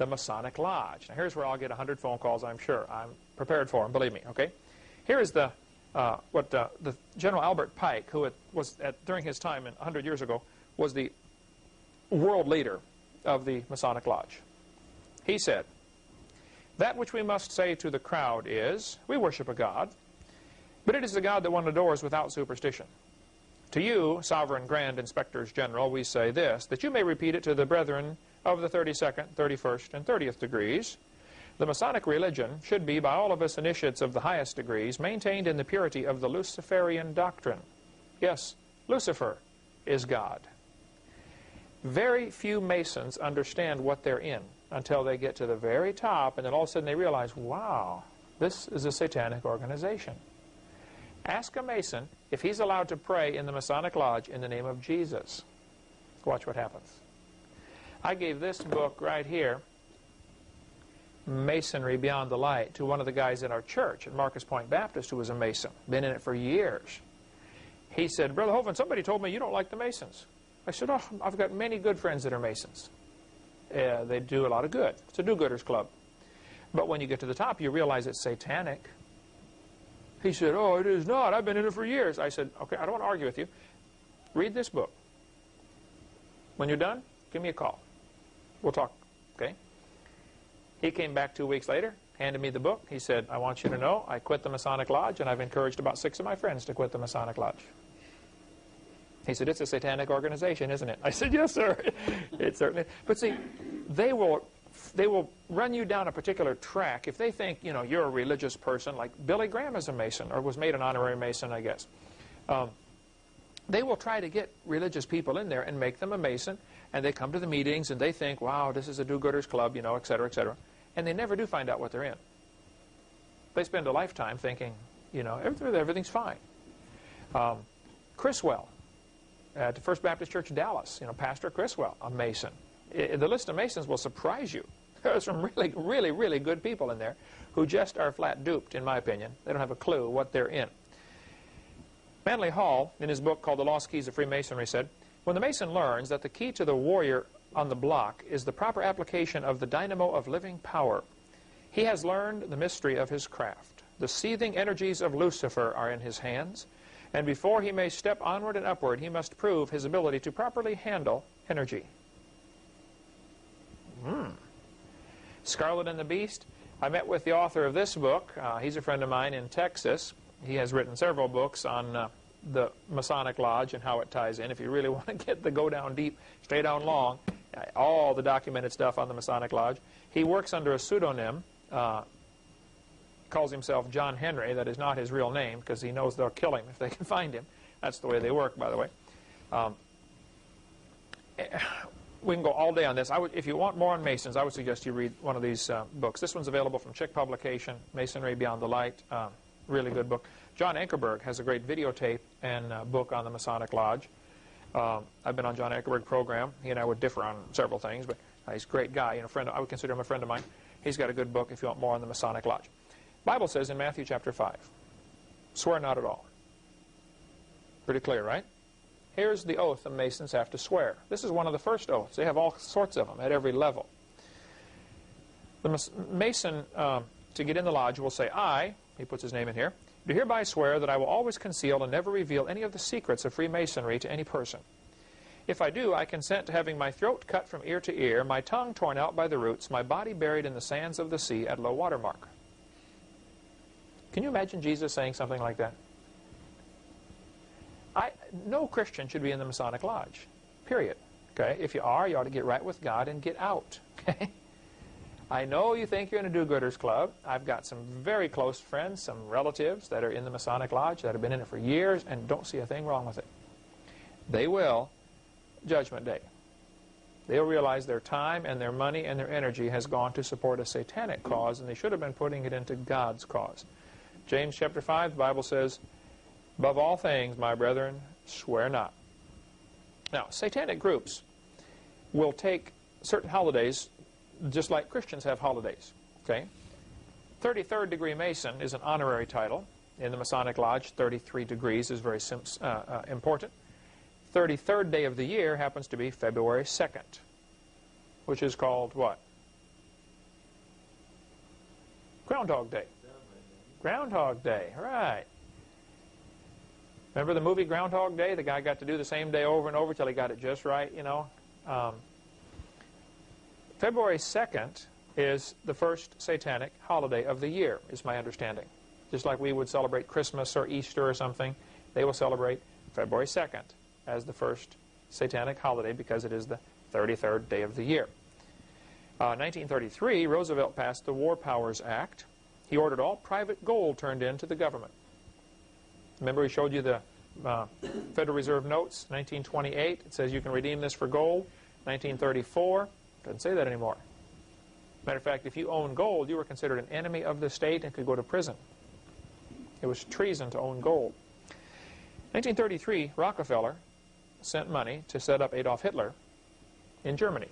the Masonic Lodge. Now here's where I'll get 100 phone calls, I'm sure. I'm prepared for them, believe me, okay? Here is the General Albert Pike, who during his time 100 years ago, was the world leader of the Masonic Lodge. He said, "That which we must say to the crowd is, we worship a God, but it is the God that one adores without superstition. To you, Sovereign Grand Inspectors General, we say this, that you may repeat it to the brethren of the 32nd, 31st, and 30th degrees. The Masonic religion should be, by all of us initiates of the highest degrees, maintained in the purity of the Luciferian doctrine." Yes, Lucifer is God. Very few Masons understand what they're in until they get to the very top, and then all of a sudden they realize, wow, this is a satanic organization. Ask a Mason if he's allowed to pray in the Masonic Lodge in the name of Jesus. Watch what happens. I gave this book right here, Masonry Beyond the Light, to one of the guys at our church at Marcus Point Baptist who was a Mason, been in it for years. He said, "Brother Hovind, somebody told me you don't like the Masons." I said, "Oh, I've got many good friends that are Masons. They do a lot of good. It's a do-gooders club. But when you get to the top, you realize it's satanic." He said, "Oh, it is not. I've been in it for years." I said, "Okay, I don't want to argue with you. Read this book. When you're done, give me a call. We'll talk, okay?" He came back 2 weeks later, handed me the book. He said, "I want you to know I quit the Masonic Lodge, and I've encouraged about 6 of my friends to quit the Masonic Lodge." He said, "It's a satanic organization, isn't it?" I said, "Yes, sir." It certainly is. But see, they will run you down a particular track if they think, you know, you're a religious person, like Billy Graham is a Mason, or was made an honorary Mason, I guess. They will try to get religious people in there and make them a Mason, and they come to the meetings and they think, wow, this is a do-gooders club, you know, et cetera, and they never do find out what they're in. They spend a lifetime thinking, you know, everything's fine. Criswell at the First Baptist Church in Dallas, you know, Pastor Criswell, a Mason. The list of Masons will surprise you. There's some really good people in there who just are flat duped, in my opinion. They don't have a clue what they're in. Manly Hall, in his book called The Lost Keys of Freemasonry, said, "When the Mason learns that the key to the warrior on the block is the proper application of the dynamo of living power, he has learned the mystery of his craft. The seething energies of Lucifer are in his hands, and before he may step onward and upward, he must prove his ability to properly handle energy." Scarlet and the Beast. I met with the author of this book. He's a friend of mine in Texas. He has written several books on the Masonic Lodge and how it ties in. If you really want to go down deep, stay down long, all the documented stuff on the Masonic Lodge. He works under a pseudonym, calls himself John Henry. That is not his real name, because he knows they'll kill him if they can find him. That's the way they work, by the way. We can go all day on this. If you want more on Masons, I would suggest you read one of these books. This one's available from Chick Publication, Masonry Beyond the Light. Really good book. John Ankerberg has a great videotape and book on the Masonic Lodge. I've been on John Ankerberg's program. He and I would differ on several things, but he's a great guy. You know, I would consider him a friend of mine. He's got a good book if you want more on the Masonic Lodge. Bible says in Matthew chapter 5, swear not at all. Pretty clear, right? Here's the oath the Masons have to swear. This is one of the first oaths. They have all sorts of them at every level. The Mason, to get in the lodge, will say, "I," he puts his name in here, "do hereby swear that I will always conceal and never reveal any of the secrets of Freemasonry to any person. If I do, I consent to having my throat cut from ear to ear, my tongue torn out by the roots, my body buried in the sands of the sea at low water mark." Can you imagine Jesus saying something like that? No Christian should be in the Masonic Lodge, period. Okay? If you are, you ought to get right with God and get out. Okay? I know you think you're in a do-gooders club. I've got some very close friends, some relatives that are in the Masonic Lodge that have been in it for years and don't see a thing wrong with it. They will, Judgment Day. They'll realize their time and their money and their energy has gone to support a satanic cause, and they should have been putting it into God's cause. James chapter 5, the Bible says, "Above all things, my brethren, swear not." Now, satanic groups will take certain holidays, just like Christians have holidays. Okay? 33rd degree Mason is an honorary title. In the Masonic Lodge, 33 degrees is very important. 33rd day of the year happens to be February 2nd, which is called what? Groundhog Day. Groundhog Day, right. Remember the movie Groundhog Day? The guy got to do the same day over and over till he got it just right, you know. February 2nd is the first satanic holiday of the year, is my understanding. Just like we would celebrate Christmas or Easter or something, they will celebrate February 2nd as the first satanic holiday because it is the 33rd day of the year. 1933, Roosevelt passed the War Powers Act. He ordered all private gold turned in to the government. Remember we showed you the Federal Reserve notes, 1928. It says you can redeem this for gold. 1934, doesn't say that anymore. Matter of fact, if you owned gold, you were considered an enemy of the state and could go to prison. It was treason to own gold. 1933, Rockefeller sent money to set up Adolf Hitler in Germany.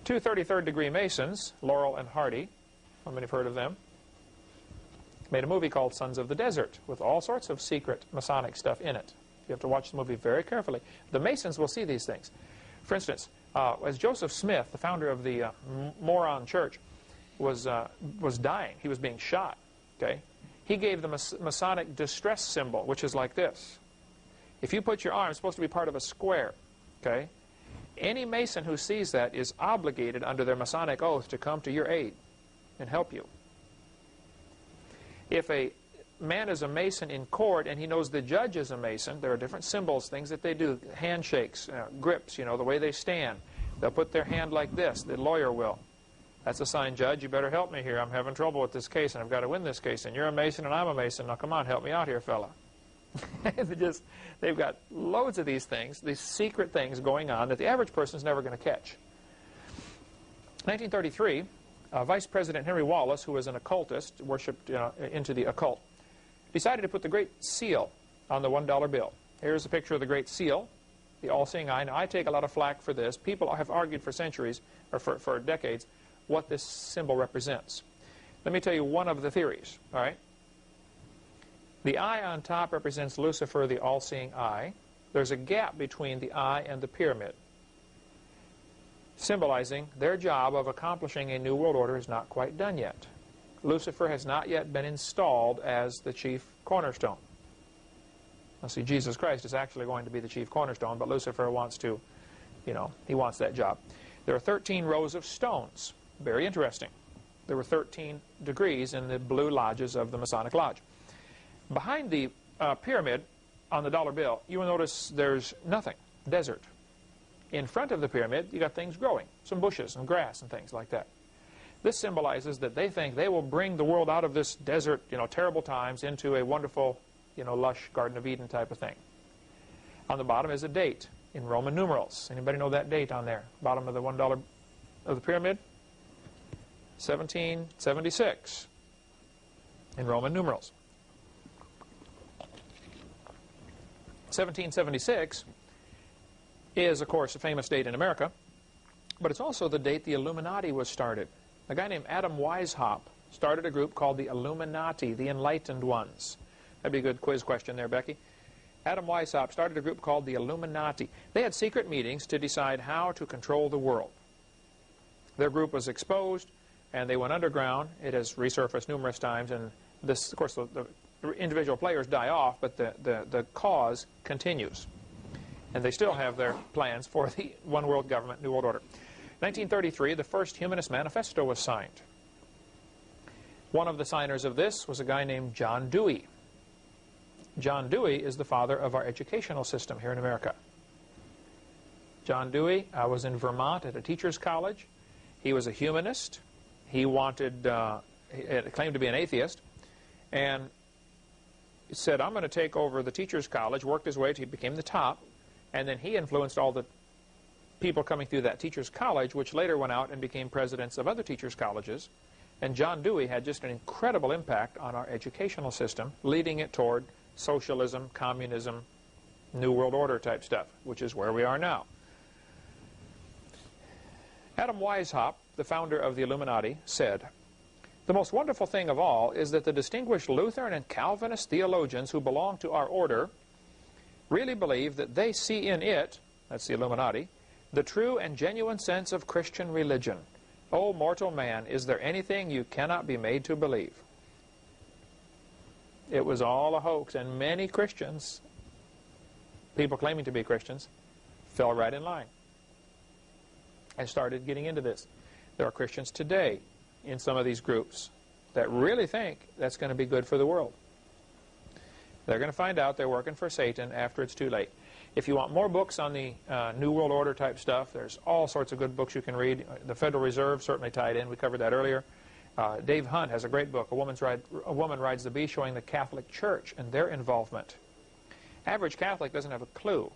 Two 33rd degree Masons, Laurel and Hardy, how many have heard of them, made a movie called Sons of the Desert with all sorts of secret Masonic stuff in it. You have to watch the movie very carefully. The Masons will see these things. For instance, as Joseph Smith, the founder of the Moron Church, was dying, he was being shot, okay? He gave the Masonic distress symbol, which is like this. If you put your arm, it's supposed to be part of a square, okay? Any Mason who sees that is obligated under their Masonic oath to come to your aid and help you. If a man is a Mason in court and he knows the judge is a Mason, there are different symbols, things that they do, handshakes, grips, you know, the way they stand. They'll put their hand like this, the lawyer will. That's a sign, Judge, you better help me here. I'm having trouble with this case and I've got to win this case. And you're a Mason and I'm a Mason. Now come on, help me out here, fella. They've got loads of these things, these secret things going on that the average person's never going to catch. 1933, Vice President Henry Wallace, who was an occultist, worshipped into the occult, decided to put the Great Seal on the $1 bill. Here's a picture of the Great Seal, the all-seeing eye. Now, I take a lot of flack for this. People have argued for centuries, or for decades, what this symbol represents. Let me tell you one of the theories, all right? The eye on top represents Lucifer, the all-seeing eye. There's a gap between the eye and the pyramid, symbolizing their job of accomplishing a new world order is not quite done yet. Lucifer has not yet been installed as the chief cornerstone. Now see, Jesus Christ is actually going to be the chief cornerstone, but Lucifer wants to, he wants that job. There are 13 rows of stones. Very interesting. There were 13 degrees in the blue lodges of the Masonic Lodge. Behind the pyramid on the dollar bill, you will notice there's nothing, desert. In front of the pyramid, you got things growing, some bushes and grass and things like that. This symbolizes that they think they will bring the world out of this desert, terrible times, into a wonderful, lush Garden of Eden type of thing. On the bottom is a date in Roman numerals. Anybody know that date on there? Bottom of the $1 of the pyramid? 1776 in Roman numerals. 1776 is, of course, a famous date in America, but it's also the date the Illuminati was started. A guy named Adam Weishaupt started a group called the Illuminati, the Enlightened Ones. That'd be a good quiz question there, Becky. Adam Weishaupt started a group called the Illuminati. They had secret meetings to decide how to control the world. Their group was exposed, and they went underground. It has resurfaced numerous times, and this, of course, the individual players die off, but the cause continues. And they still have their plans for the one world government, new world order. 1933, the first Humanist Manifesto was signed. One of the signers of this was a guy named John Dewey. John Dewey is the father of our educational system here in America. John Dewey was in Vermont at a teacher's college. He was a humanist. He wanted, he claimed to be an atheist, and he said, I'm going to take over the teacher's college, worked his way till he became the top, and then he influenced all the people coming through that teacher's college, which later went out and became presidents of other teachers' colleges. And John Dewey had just an incredible impact on our educational system, leading it toward socialism, communism, New World Order type stuff, which is where we are now. Adam Weishaupt, the founder of the Illuminati, said, the most wonderful thing of all is that the distinguished Lutheran and Calvinist theologians who belong to our order really believe that they see in it, that's the Illuminati, the true and genuine sense of Christian religion. "O mortal man, is there anything you cannot be made to believe?" It was all a hoax, and many Christians, people claiming to be Christians, fell right in line and started getting into this. There are Christians today in some of these groups that really think that's going to be good for the world. They're going to find out they're working for Satan after it's too late. If you want more books on the New World Order type stuff, there's all sorts of good books you can read. The Federal Reserve certainly tied in. We covered that earlier. Dave Hunt has a great book, A Woman Rides the Bee, showing the Catholic Church and their involvement. Average Catholic doesn't have a clue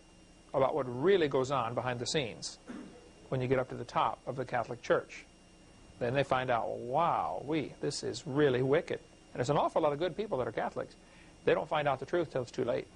about what really goes on behind the scenes when you get up to the top of the Catholic Church. Then they find out, wow, this is really wicked. And there's an awful lot of good people that are Catholics. They don't find out the truth till it's too late.